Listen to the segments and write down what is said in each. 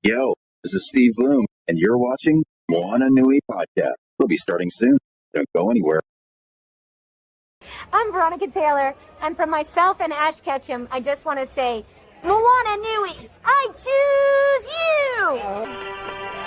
Yo, this is Steve Bloom, and you're watching Moana Nui Podcast. We'll be starting soon. Don't go anywhere. I'm Veronica Taylor, and from myself and Ash Ketchum, I just want to say, Moana Nui, I choose you!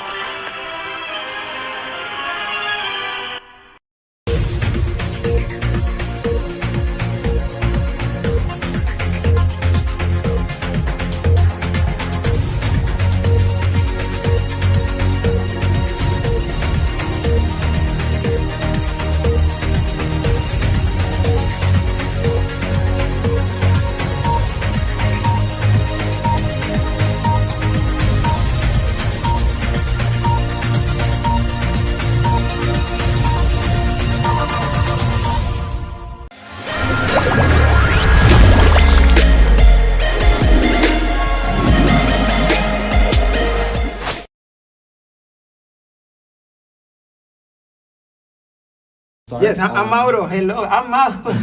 Yes, I'm Mauro. Hello, I'm Mauro.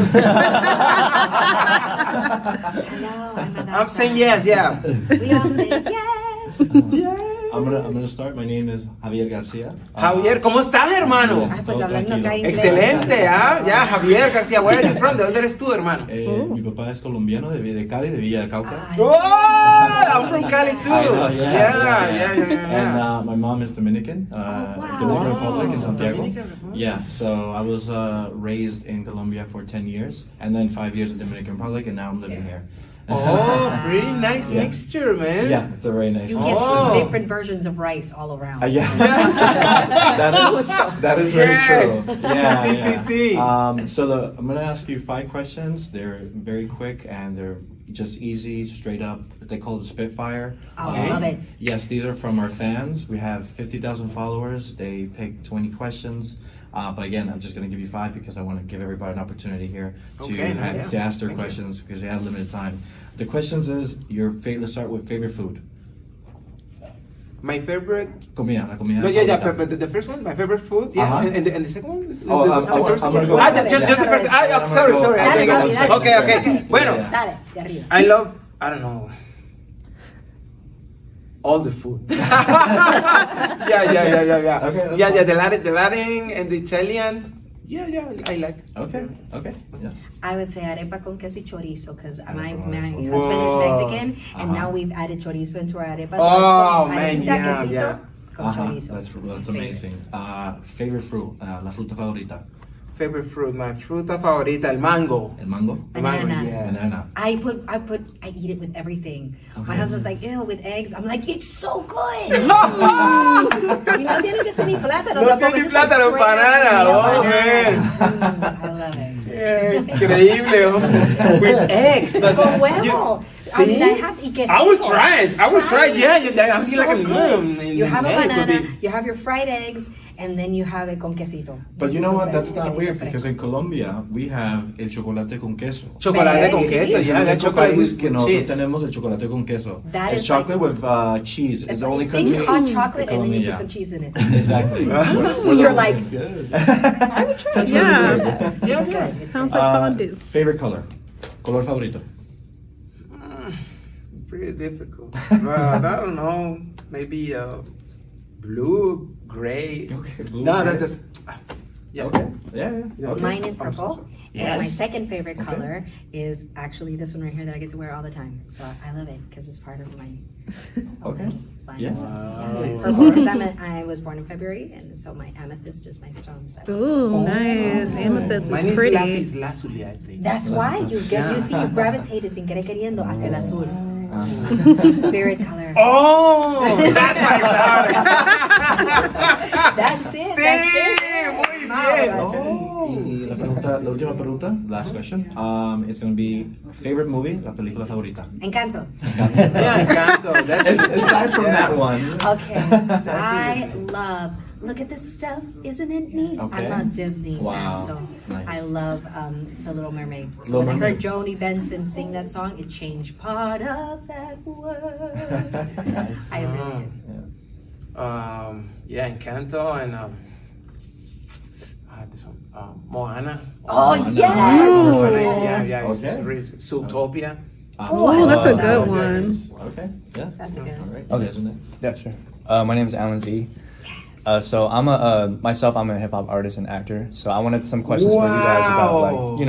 Hello, I'm Adassa. I'm saying yes, yeah. We all say yes. I'm gonna start. My name is Javier Garcia. Javier, ¿cómo estás, hermano? Ay, pues hablando acá inglés. Excelente, ya, Javier García. Where are you from? ¿De dónde eres tú, hermano? Mi papá es colombiano, de Cali, de Villa del Cauca. Ay. Oh, I'm from Cali too. I know, Yeah. And my mom is Dominican, wow. Dominican Republic in Santiago. Dominican Republic. Yeah, so I was raised in Colombia for 10 years, and then 5 years in Dominican Republic, and now I'm living here. Oh, pretty nice mixture, man. Yeah, it's a very nice. You get Oh. different versions of rice all around. Yeah, that is very true. Yeah. Sí. So I'm gonna ask you 5 questions. They're very quick and they're just easy, straight up. They call it Spitfire. I love it. Yes, these are from our fans. We have 50,000 followers. They pick 20 questions. But again, I'm just going to give you 5 because I want to give everybody an opportunity here to ask their questions because they have limited time. The questions is let's start with favorite food. My favorite. Comida, la comida. No, yeah, favorita. but the first one, my favorite food, yeah, Uh-huh. and the second one. Oh, I'm gonna go. Just the first. Sorry. Dale, dale. Okay. Bueno, Dale, de arriba. I love. I don't know. All the food. Yeah. Okay, Yeah. The Latin and the Italian. Yeah, I like. Okay. Yes. I would say arepa con queso y chorizo because my husband Whoa. is Mexican and now we've added chorizo into our arepas. Oh, So man, arepa, yeah, quesito yeah. con chorizo. That's my favorite. amazing. Favorite fruit, la fruta favorita. Favorite fruit, my fruta favorita, el mango. El mango. Banana. Mango, yeah. Banana. I eat it with everything. My husband's like, ew, with eggs. I'm like, it's so good. Y no tiene que ser ni plátano. No tampoco, tiene it's just like plátano, straight banana. up Oh, banana. I love it. Increíble. With eggs. Con huevo. I mean, I have to eat quesito. I would try it. Yeah, I'm So like a good. You have a egg would banana, be- you have your fried eggs, and then you have it con quesito. But you know what? That's Quesito not weird fresco. because in Colombia we have el chocolate con queso. Chocolate con Sí. queso, Es yeah, el that único chocolate país with que nosotros cheese. tenemos el chocolate con queso. That It's is chocolate with cheese. It's the only country. Think hot chocolate and then you Colombia, put some cheese in it. Exactly. You're like, Good. Yeah. Yeah, it's good. It's Sounds good. like fondue. Favorite color. Color favorito. Pretty difficult. But I don't know. Maybe blue, gray. Okay, blue, No, gray. that just. Yeah. Okay. Yeah. Okay. Mine is purple. And my Yes. second favorite color is actually this one right here that I get to wear all the time. So I love it because it's part of my Okay. life. Yes. Purple because I was born in February, and so my amethyst is my stone. So Ooh, nice. Amethyst Mine is is pretty. lapis lazuli, I think. that's why you gravitated sin querer queriendo hacia el azul. Ah. It's your spirit color. Oh, that's my favorite. That's it. Sí, That's it. muy Wow, bien. that's it. Y la última pregunta, last question. It's going to be favorite movie, la película favorita. Encanto. Yeah, Encanto. Aside from that one. Okay. I love. Look at this stuff, isn't it neat? Okay. I'm a Disney Wow. fan, so Nice. I love The Little Mermaid. So Little when I Mermaid. heard Joni Benson sing that song, it changed part of that word. I really did. Yeah, Encanto and this one, Moana. Oh, Moana. yes! Yeah, it's Okay. really Zootopia. Oh, that's a good one. Okay, yeah. That's a good All one. right. Okay. You guys in there? Yeah, sure. My name is Alan Z. So I'm I'm a hip hop artist and actor. So I wanted some questions for you guys about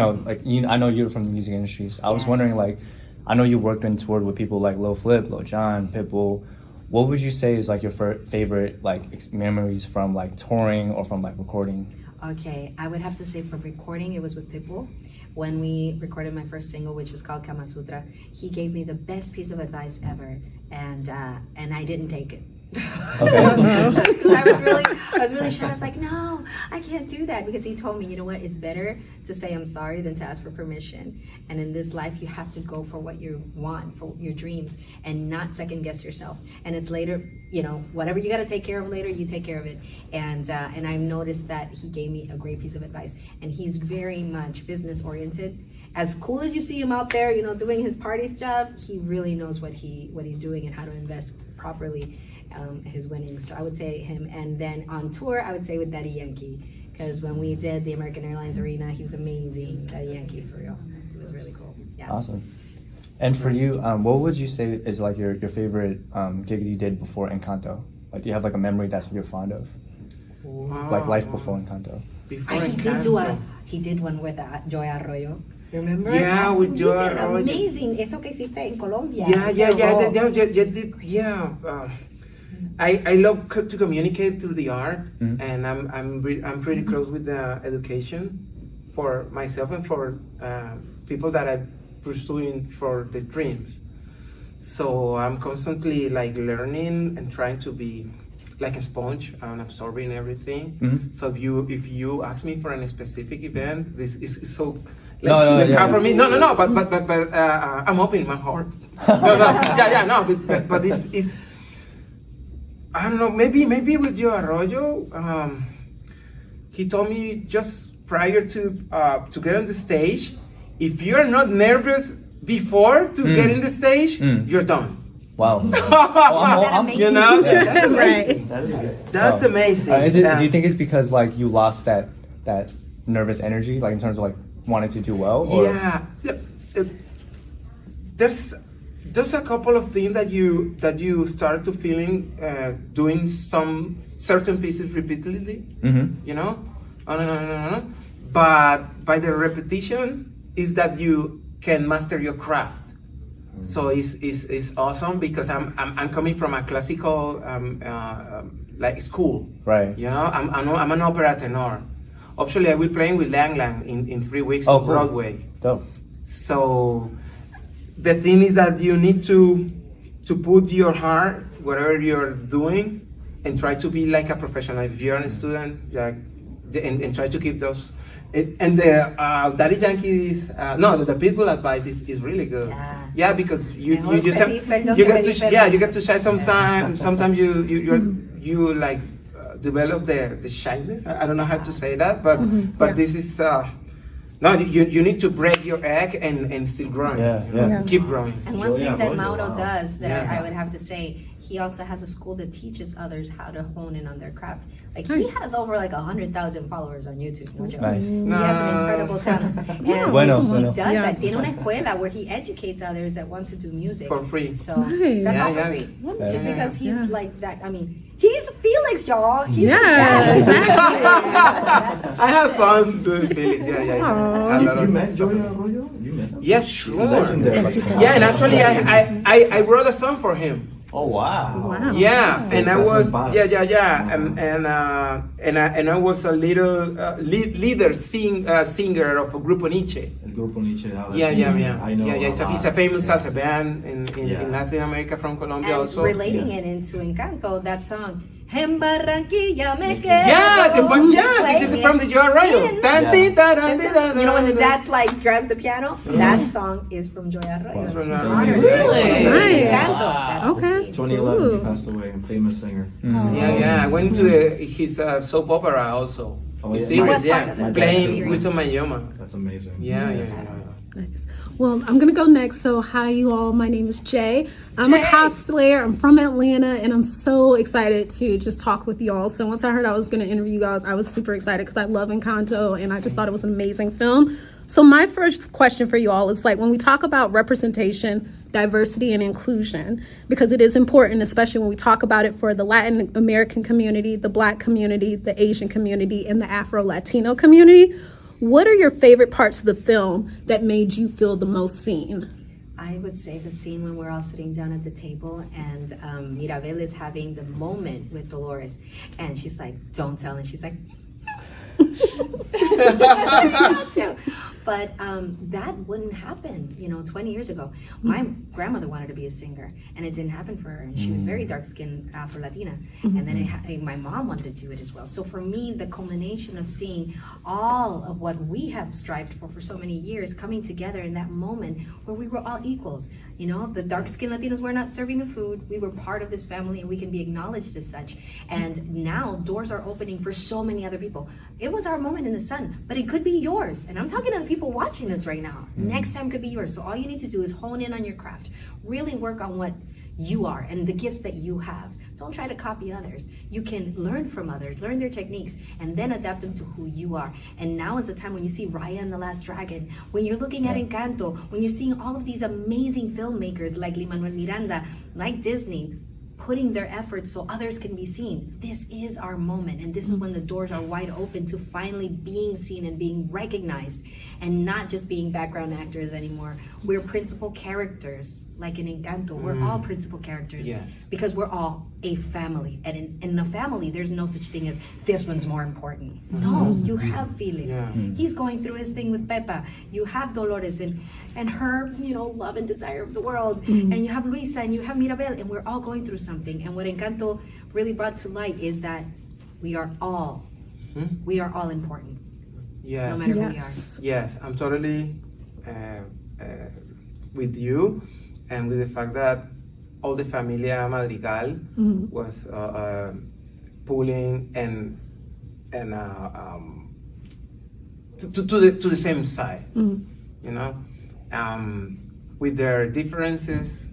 I know you're from the music industry. So I was wondering I know you worked and toured with people like Lil Flip, Lil Jon, Pitbull. What would you say is your favorite memories from touring or from recording? Okay, I would have to say for recording, it was with Pitbull. When we recorded my first single, which was called Kama Sutra, he gave me the best piece of advice ever, and I didn't take it. Because I was really shy. I was like, no, I can't do that, because he told me, you know what, it's better to say I'm sorry than to ask for permission. And in this life, you have to go for what you want, for your dreams, and not second guess yourself. And it's later, whatever you got to take care of later, you take care of it. And I've noticed that he gave me a great piece of advice, and he's very much business oriented. As cool as you see him out there, doing his party stuff, he really knows what he's doing and how to invest properly his winnings. So I would say him. And then on tour, I would say with Daddy Yankee, because when we did the American Airlines Arena, he was amazing. Daddy Yankee, for real. It was really cool. Yeah. Awesome. And for you, what would you say is your favorite gig you did before Encanto? Do you have a memory that you're fond of? Wow. Life before Encanto. Before He did one with Joy Arroyo. Remember? Yeah, with Joy Arroyo. Amazing. Eso que hiciste en Colombia. I love to communicate through the art, and I'm pretty close with the education for myself and for people that I'm pursuing for the dreams. So I'm constantly learning and trying to be like a sponge and absorbing everything. So if you ask me for a specific event, this is so for me. No. But I'm opening my heart. But this is. I don't know, maybe with Joe Arroyo, he told me just prior to get on the stage, if you're not nervous before to get in the stage, you're done. Wow. That's amazing. Right. That's amazing. Do you think it's because you lost that nervous energy, in terms of wanting to do well? Or? Yeah. There's a couple of things that you start to feeling doing some certain pieces repeatedly, but by the repetition is that you can master your craft. So it's awesome, because I'm coming from a classical school, right? I'm an opera tenor. Actually, I will be playing with Lang Lang in 3 weeks on Broadway. Dope. So the thing is that you need to put your heart whatever you're doing and try to be like a professional. If you're a student, and try to keep those. And the Daddy Yankee's the Pitbull advice is really good. Yeah, because you just have, you get to shine sometimes. Sometimes you develop the shyness. I don't know how to say that, but this is. No, you need to break your egg and still growing. Keep growing. And one thing that Mauro does that I would have to say, he also has a school that teaches others how to hone in on their craft. He has over 100,000 followers on YouTube. No joke. Nice. He has an incredible talent. And he does that. Tiene una escuela where he educates others that want to do music for free. So that's all for free. Just because he's like that. I mean, he's Felix, y'all. He's exactly. I have fun doing Felix. You met Joy Arroyo? Yes, sure. Yeah, and actually I wrote a song for him. Oh wow! Yeah, and I was and I was a little leader singer of a Grupo Nietzsche. Grupo Nietzsche. I know. It's a famous salsa band in Latin America from Colombia and also. Relating it into Encanto, that song. En Barranquilla me quedo. This is from the Joy Arroyo. You know when the dad grabs the piano? That song is from Joy Arroyo. Really? Nice. Okay. 2011, he passed away, a famous singer. I went to his soap opera also. Oh, yeah. Series, part of it. playing Series. with Mayoma. That's amazing. Yeah. Nice. Well, I'm going to go next. So, hi, you all. My name is Jay. I'm a cosplayer. I'm from Atlanta, and I'm so excited to just talk with y'all. So, once I heard I was going to interview you guys, I was super excited because I love Encanto, and I just thought it was an amazing film. So, my first question for you all is like when we talk about representation, diversity, and inclusion, because it is important, especially when we talk about it for the Latin American community, the Black community, the Asian community, and the Afro-Latino community. What are your favorite parts of the film that made you feel the most seen? I would say the scene when we're all sitting down at the table and Mirabel is having the moment with Dolores and she's like, don't tell, and she's like, but that wouldn't happen 20 years ago. My grandmother wanted to be a singer and it didn't happen for her, and she was very dark-skinned Afro-Latina, and then my mom wanted to do it as well. So for me, the culmination of seeing all of what we have strived for so many years coming together in that moment where we were all equals, the dark-skinned Latinos were not serving the food, we were part of this family and we can be acknowledged as such, and now doors are opening for so many other people. It was our moment in the sun, but it could be yours. And I'm talking to the people watching this right now. Next time could be yours. So all you need to do is hone in on your craft. Really work on what you are and the gifts that you have. Don't try to copy others. You can learn from others, learn their techniques, and then adapt them to who you are. And now is the time when you see Raya and the Last Dragon, when you're looking at Encanto, when you're seeing all of these amazing filmmakers like Lin-Manuel Miranda, like Disney, putting their efforts so others can be seen. This is our moment, and this is when the doors are wide open to finally being seen and being recognized, and not just being background actors anymore. We're principal characters, like in Encanto. We're all principal characters, because we're all a family, and in a family, there's no such thing as this one's more important. No, you have Felix. He's going through his thing with Pepa. You have Dolores and her, love and desire of the world, and you have Luisa and you have Mirabel, and we're all going through something. And what Encanto really brought to light is that we are all important. Yes. No matter who we are. Yes, I'm totally with you, and with the fact that all the Familia Madrigal was pulling and to the same side, with their differences,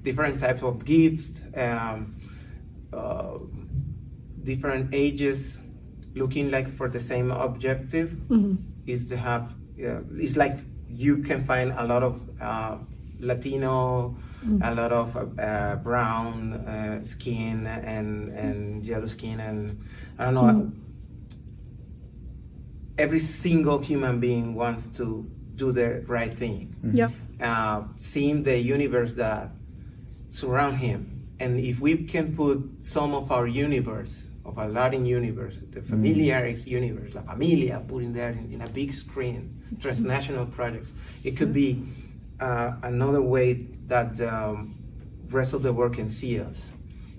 different types of gifts, different ages, looking like for the same objective, is to have, it's like you can find a lot of Latino, a lot of brown skin and yellow skin, and I don't know, every single human being wants to do the right thing. Seeing the universe that surround him, and if we can put some of our universe, of our Latin universe, the familiar universe, La Familia, putting there in a big screen, transnational projects, it could be another way that the rest of the world can see us.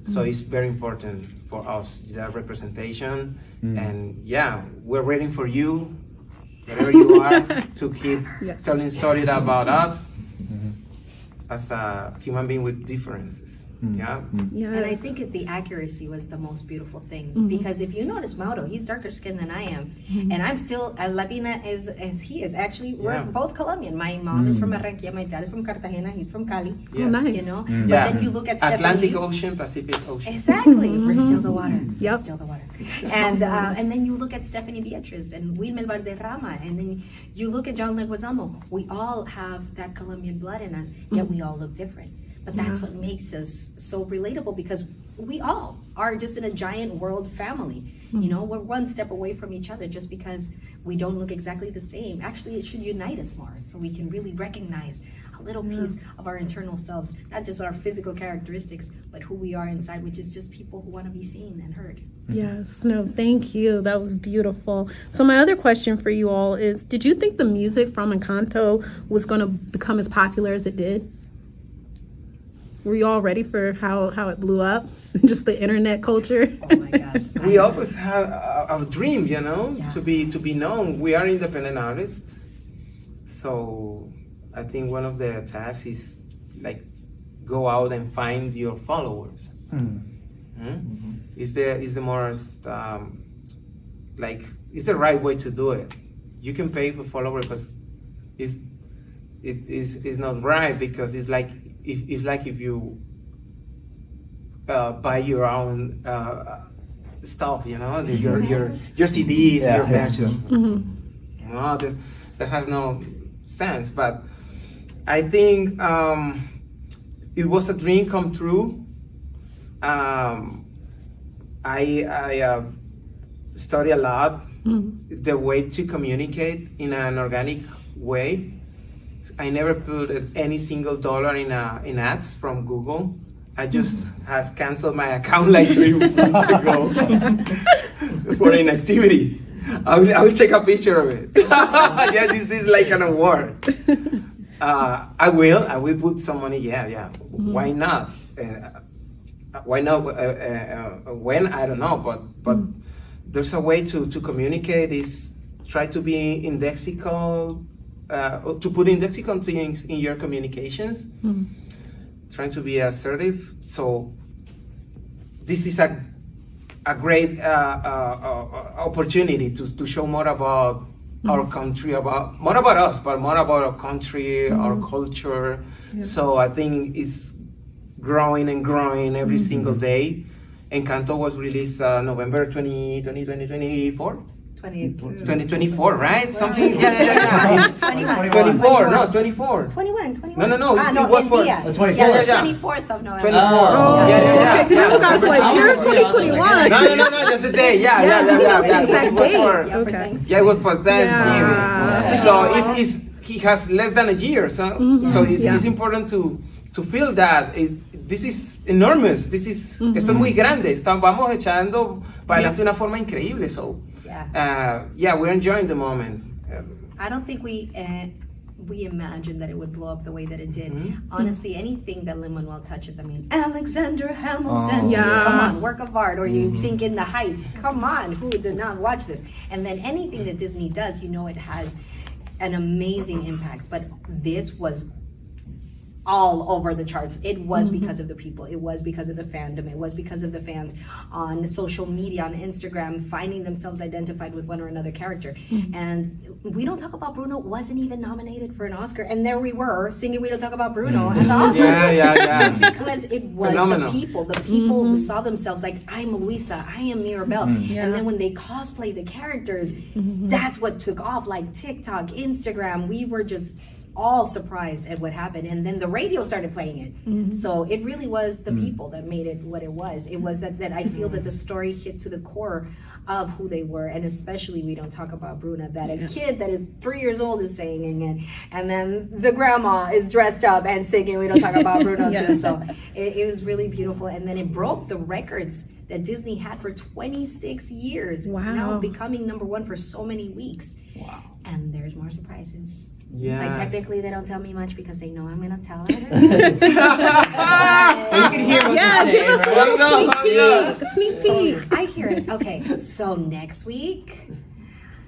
So it's very important for us, that representation, and we're waiting for you, wherever you are, to keep telling stories about us as a human being with differences. And I think the accuracy was the most beautiful thing, because if you notice Mauro, he's darker skinned than I am, and I'm still as Latina as he is. Actually, we're both Colombian. My mom is from Barranquilla, my dad is from Cartagena, he's from Cali. Nice. But then you look at Atlantic Stephanie, Ocean, Pacific Ocean. Exactly, we're still the water. Still the water. And then you look at Stephanie Beatriz and Wilmer Valderrama, and then you look at John Leguizamo. We all have that Colombian blood in us, yet we all look different. But that's what makes us so relatable, because we all are just in a giant world family. We're one step away from each other just because we don't look exactly the same. Actually, it should unite us more so we can really recognize a little piece of our internal selves, not just our physical characteristics, but who we are inside, which is just people who want to be seen and heard. Yes, no, thank you. That was beautiful. So my other question for you all is, did you think the music from Encanto was going to become as popular as it did? Were you all ready for how it blew up? Just the internet culture? Oh my gosh. We always have a dream, to be known. We are independent artists. So I think one of the tasks is like go out and find your followers. Is the most it's the right way to do it. You can pay for followers, but is not right, because it's like if you buy your own stuff, you know, your CDs, your merchandise. No, that has no sense. But I think it was a dream come true. I study a lot the way to communicate in an organic way. I never put any single dollar in ads from Google. I just has canceled my account like 3 weeks ago for inactivity. I will take a picture of it. Yeah, this is like an award. I will put some money. Yeah. Why not? Why not? When, I don't know, but there's a way to communicate. Is try to be indexical, to put indexical things in your communications. Trying to be assertive. So this is a great opportunity to show more about our country, more about us, but more about our country, our culture. Yeah. So I think it's growing and growing every single day. Encanto was released November 2024? 2024, right? Something, yeah. 24, no, 24. 21. No, it was for 24. Yeah, the 24th of November. 24. Yeah. Because you guys were like, year 2021. No, just the day. Yeah. The exact date. Okay. Yeah, it was for Thanksgiving. Yeah. So he has less than a year. So it's important to feel that this is enormous. This is esto es muy grande. Vamos echando para adelante de una forma increíble. So we're enjoying the moment. I don't think we imagined that it would blow up the way that it did. Honestly, anything that Lin-Manuel touches, I mean, Alexander Hamilton, come on, work of art. Or you think In the Heights, come on, who did not watch this? And then anything that Disney does, you know it has an amazing impact. But this was all over the charts. It was because of the people. It was because of the fandom. It was because of the fans on social media, on Instagram, finding themselves identified with one or another character. And We Don't Talk About Bruno wasn't even nominated for an Oscar. And there we were singing We Don't Talk About Bruno at the Oscars. Yeah. It's because it was phenomenal. The people who saw themselves like, I'm Luisa, I am Mirabelle. And then when they cosplay the characters, that's what took off. Like TikTok, Instagram, we were just all surprised at what happened, and then the radio started playing it. So it really was the people that made it what it was. It was that I feel that the story hit to the core of who they were, and especially We Don't Talk About Bruno, that a kid that is 3 years old is singing it, and then the grandma is dressed up and singing We Don't Talk About Bruno too. So it was really beautiful, and then it broke the records that Disney had for 26 years. Now becoming #1 for so many weeks. And there's more surprises. Like technically they don't tell me much because they know I'm gonna tell her. You can hear what give us a little sneak peek. I hear it. Okay, so next week,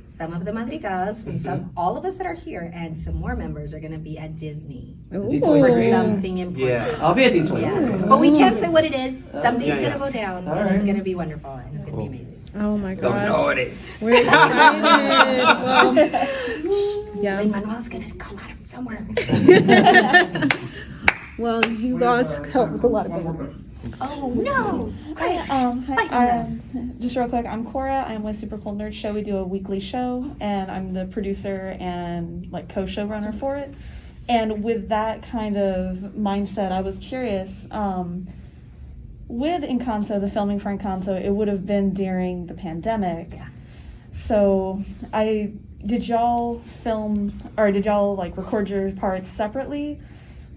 some of the Madrigals and all of us that are here and some more members are gonna be at Disney for something important. I'll be at D23. Yes. But we can't say what it is. Something's gonna go down, and it's gonna be wonderful, and it's gonna be amazing. Oh my gosh. Dolores. We're excited. Well, Lin-Manuel's gonna come out of somewhere. well, you guys helped with a lot of it. Oh no! Hi, just real quick, I'm Cora. I'm with Super Cool Nerd Show. We do a weekly show, and I'm the producer and like co-showrunner for it. And with that kind of mindset, I was curious. With Encanto, the filming for Encanto, it would have been during the pandemic. So did y'all film, or did y'all like record your parts separately?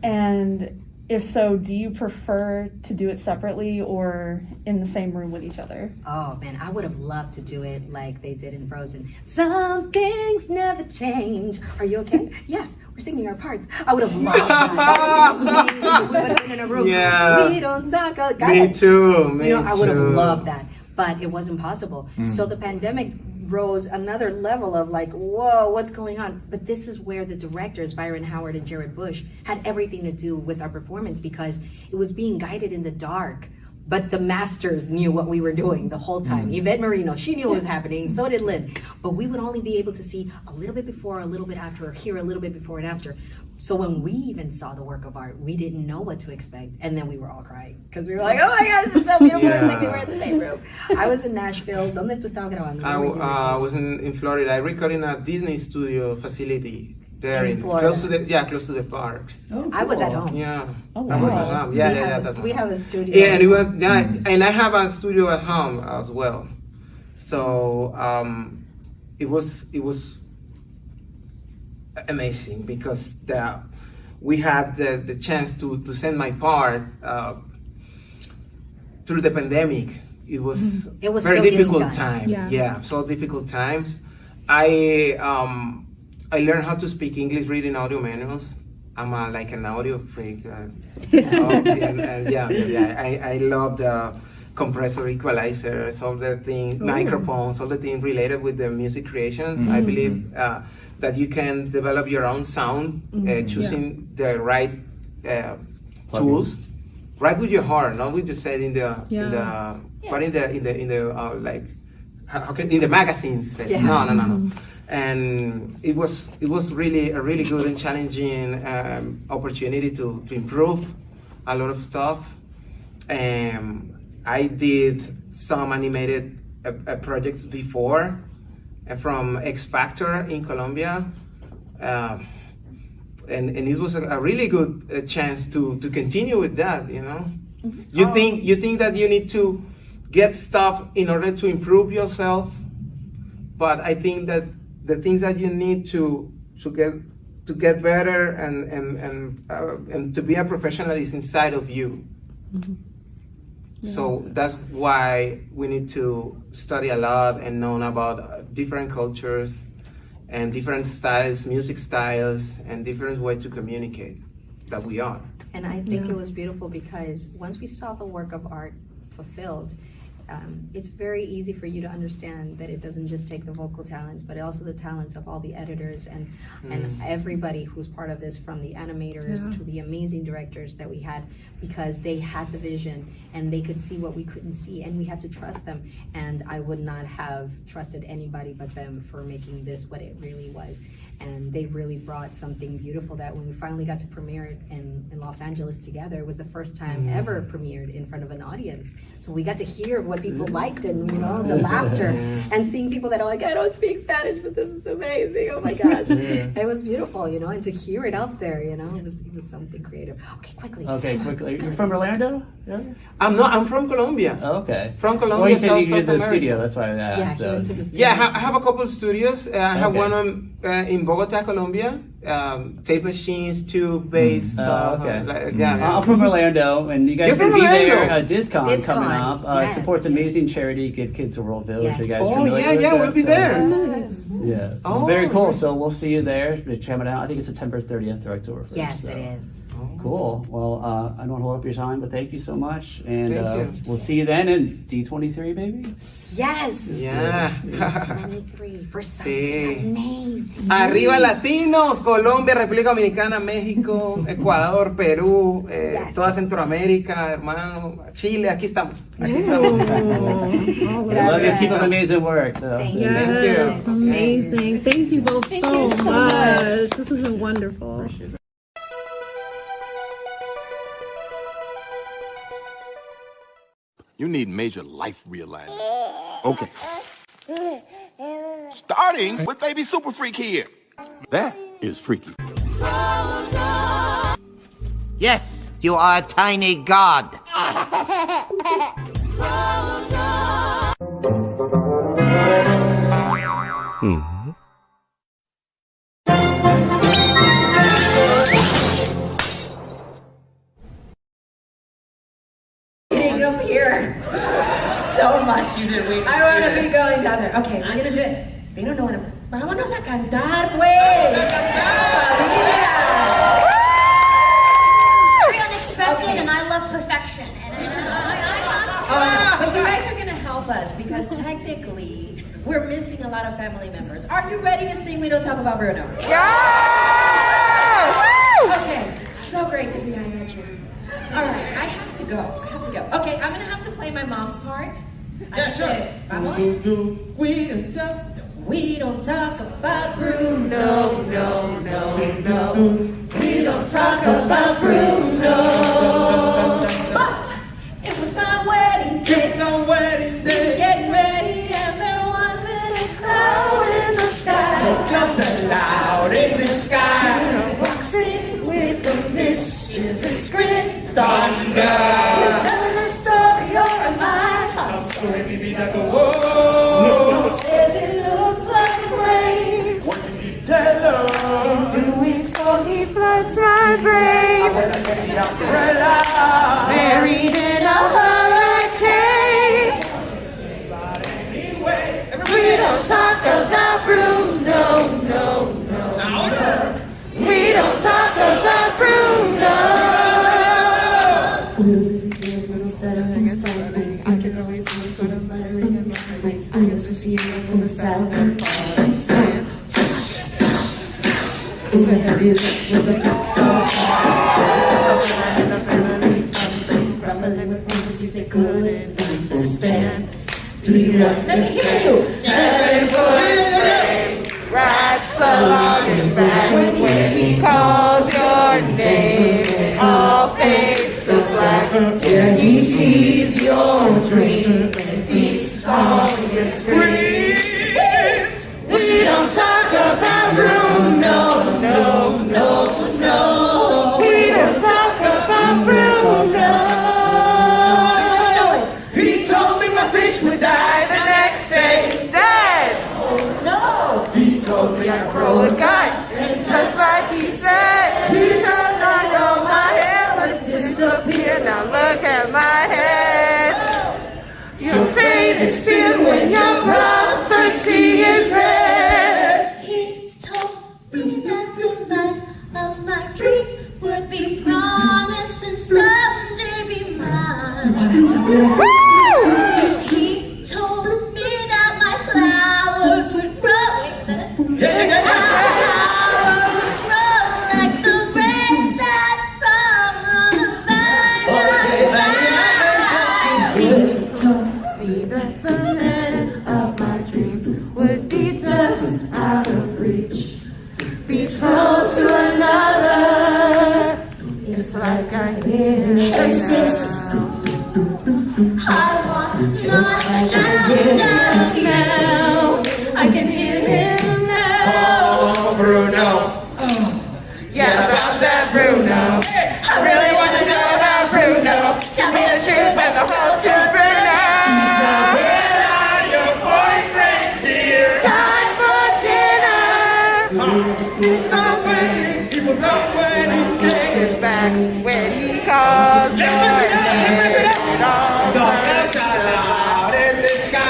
And if so, do you prefer to do it separately or in the same room with each other? Oh man, I would have loved to do it like they did in Frozen. Some things never change. Are you okay? Yes, we're singing our parts. I would have loved that. That would have been amazing. We would have been in a room. We don't talk about. Me too. I would have loved that, but it wasn't possible. So the pandemic rose another level of like, whoa, what's going on? But this is where the directors, Byron Howard and Jared Bush, had everything to do with our performance, because it was being guided in the dark But the masters knew what we were doing the whole time. Yvette Marino, she knew what was happening, so did Lynn. But we would only be able to see a little bit before, a little bit after, or hear a little bit before and after. So when we even saw the work of art, we didn't know what to expect. And then we were all crying. Because we were like, oh my gosh, this is so beautiful. It's like we were in the same room. I was in Nashville. ¿Dónde tú estabas grabando? I was in Florida. I recorded in a Disney studio facility. There In Florida. close to the parks. Oh, I was at home. Yeah. Oh, I was wow. at home. We have a studio. Yeah, and it was and I have a studio at home as well. So it was amazing because we had the chance to send my part through the pandemic. It was very still difficult time. time. Yeah. So difficult times. I learned how to speak English reading audio manuals. I'm like an audio freak. I love the compressor, equalizers, all the things, microphones, all the things related with the music creation. I believe that you can develop your own sound, choosing the right tools, right with your heart, not with your head in the like in the magazines. No. And it was really a really good and challenging opportunity to improve a lot of stuff. I did some animated projects before from X Factor in Colombia, and it was a really good chance to continue with that. You know, you think that you need to get stuff in order to improve yourself, but I think that the things that you need to get better and to be a professional is inside of you. So that's why we need to study a lot and know about different cultures and different styles, music styles, and different ways to communicate that we are. And I think it was beautiful because once we saw the work of art fulfilled, it's very easy for you to understand that it doesn't just take the vocal talents, but also the talents of all the editors and everybody who's part of this, from the animators to the amazing directors that we had, because they had the vision and they could see what we couldn't see, and we had to trust them. And I would not have trusted anybody but them for making this what it really was. And they really brought something beautiful that when we finally got to premiere it in Los Angeles together, it was the first time ever premiered in front of an audience. So we got to hear what people liked and, the laughter, and seeing people that are like, I don't speak Spanish, but this is amazing. Oh my gosh. It was beautiful, and to hear it out there, it was something creative. Okay, quickly. You're from Orlando? Yeah? I'm from Colombia. Oh, okay. From Colombia. Well, you said you South did the America. studio, that's why I asked. Yeah, he went to the studio. Yeah, I have a couple of studios. I have one in Bogota, Colombia. Tape machines, tube-based stuff. Okay. I'm from Orlando, and you guys You're can from be there. Orlando? DisCon coming up. Yes. Supports amazing charity, Give Kids a World Village. Yes. You guys Oh, familiar with yeah, that? we'll be there. Yeah. Oh, Very cool. So we'll see you there. Check it out. I think it's September 30th or October 1st. Yes, so. it is. Cool. Well, I don't want to hold up your time, but thank you so much. And Thank you. we'll see you then in D23, baby. Yes. Yeah. 23 for something amazing. Arriba Latinos, Colombia, República Dominicana, México, Ecuador, Perú, toda Centroamérica, hermano, Chile, aquí estamos. I love you. Keep up amazing work. So. Thank you. Yes, amazing. Thank you both so much. This has been wonderful. You need major life realignment. Okay. Starting with Baby Super Freak here. That is freaky. Yes, you are a tiny god. Getting up here so much. I want to be going down there. Okay, we're gonna do it. They don't know what I'm. Vámonos a cantar, pues. Familia. Very unexpected, and I love perfection. And I But you guys are gonna help us because technically we're missing a lot of family members. Are you ready to sing We Don't Talk About Bruno? Yeah! Okay, so great to be on that chair. All right, I have to go. Okay, I'm gonna have to play my mom's part. Yeah, sure. Vamos. We don't talk about Bruno, no. We don't talk about Bruno. But it was my wedding day. Getting ready, and there wasn't a cloud in the sky. No clouds allowed in the sky. Bruno walks in with a mischievous grin. Thunder. You're telling a story, or am I? Story, baby, that go. Bruno says it looks like rain. What did you tell her? In doing so, he floods my brain. Buried in a hurricane. We don't talk about Bruno, no. We don't talk about Bruno. I can always see sort of muttering in my mind. I also see you on the south and falling sand. It's a heavy lift with a big soul. Rumbling with prophecies they couldn't understand. Do you understand? 7-foot frame, right so long as that. When he calls your name, all fades to black. Yeah, he sees your dreams and he saw your scream. We don't talk about Bruno, no. We don't talk about Bruno. He told me my fish would die the next day. Dead. Oh no. He told me I'd grow a gut, and just like he said, he said that all my hair would disappear. Now look at my head. Your fate is sealed when your prophecy is read. He told me that the life of my dreams would be promised and someday be mine. Oh, that's so beautiful. He told me that my flowers would grow. Flower would grow like the grapes that from on the vine. He told me that the man of my dreams would be just out of reach, betrothed to another. It's like I hear voices. I want not shout out now. I can hear him now. Oh, Bruno. Yeah, about that Bruno. I really want to know about Bruno. Tell me the truth and the whole truth, Bruno. Where are your boyfriends here? Time for dinner. He was not waiting. Sit back when he calls your name. Don't get out in the sky.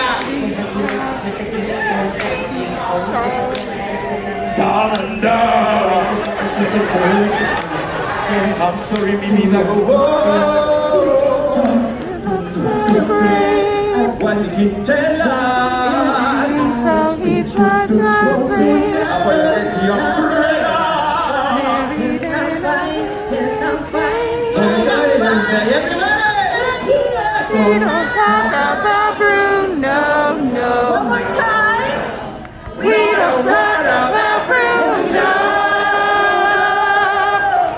Thunder. I'm sorry, mi vida go. What did he tell us? So he tried to bring We don't talk about Bruno, no. One more time. We don't talk about Bruno.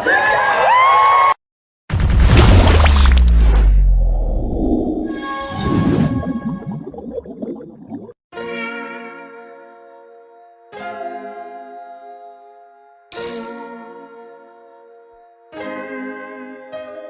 Good job.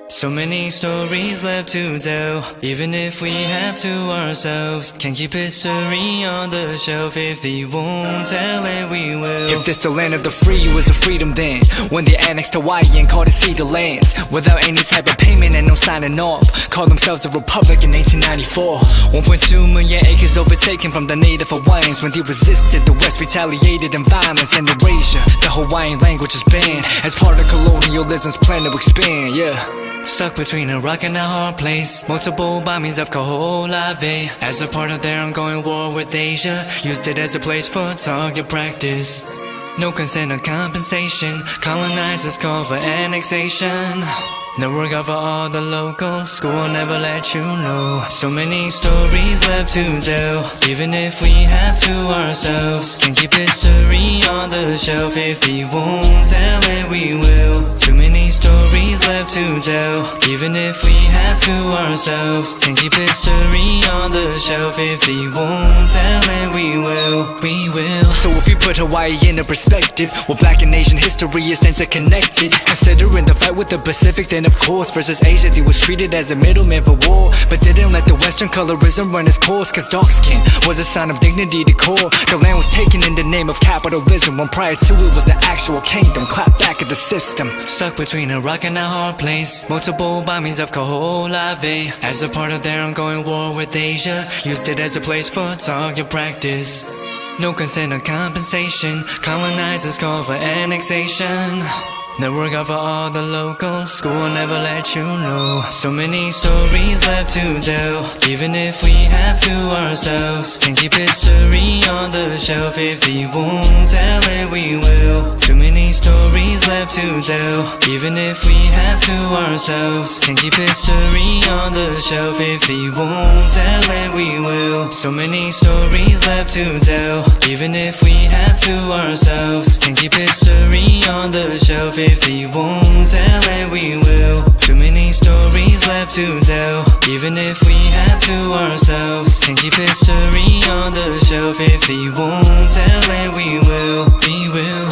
So many stories left to tell, even if we have to ourselves. Can't keep history on the shelf. If they won't tell it, we will. If this the land of the free, was a freedom then, when they annexed Hawaii and called it cedar lands, without any type of payment and no signing off. Called themselves a republic in 1894. 1.2 million acres overtaken from the native Hawaiians. When they resisted, the West retaliated in violence and erasure. The Hawaiian language is banned as part of colonialism's plan to expand, yeah. Stuck between a rock and a hard place. Multiple bombings of Kaho'olawe as a part of their ongoing war with Asia. Used it as a place for target practice. No consent or compensation. Colonizers call for annexation. Never cover all the locals, school will never let you know. So many stories left to tell, even if we have to ourselves. Can keep history on the shelf, if we won't tell it we will. Too many stories left to tell, even if we have to ourselves. Can keep history on the shelf, if we won't tell it we will. We will. So if we put Hawaii into perspective, well, Black and Asian history is interconnected. Considering the fight with the Pacific, then of course versus Asia, they was treated as a middleman for war, but didn't let the Western colorism run its course. Cause dark skin was a sign of dignity to core. The land was taken in the name of capitalism, when prior to it was an actual kingdom. Clap back at the system. Stuck between a rock and a hard place, multiple bombings of Kaho'olawe. As a part of their ongoing war with Asia, used it as a place for target practice. No consent or compensation, colonizers call for annexation. Never cover all the locals, school will never let you know. So many stories left to tell, even if we have to ourselves. Can keep history on the shelf, if we won't tell it we will. Too many stories left to tell, even if we have to ourselves. Can keep history on the shelf, if we won't tell it we will. So many stories left to tell, even if we have to ourselves. Can keep history on the shelf, if we won't tell it we will. Too many stories left to tell, even if we have to ourselves. Can keep history on the shelf, if we won't tell it we will. We will.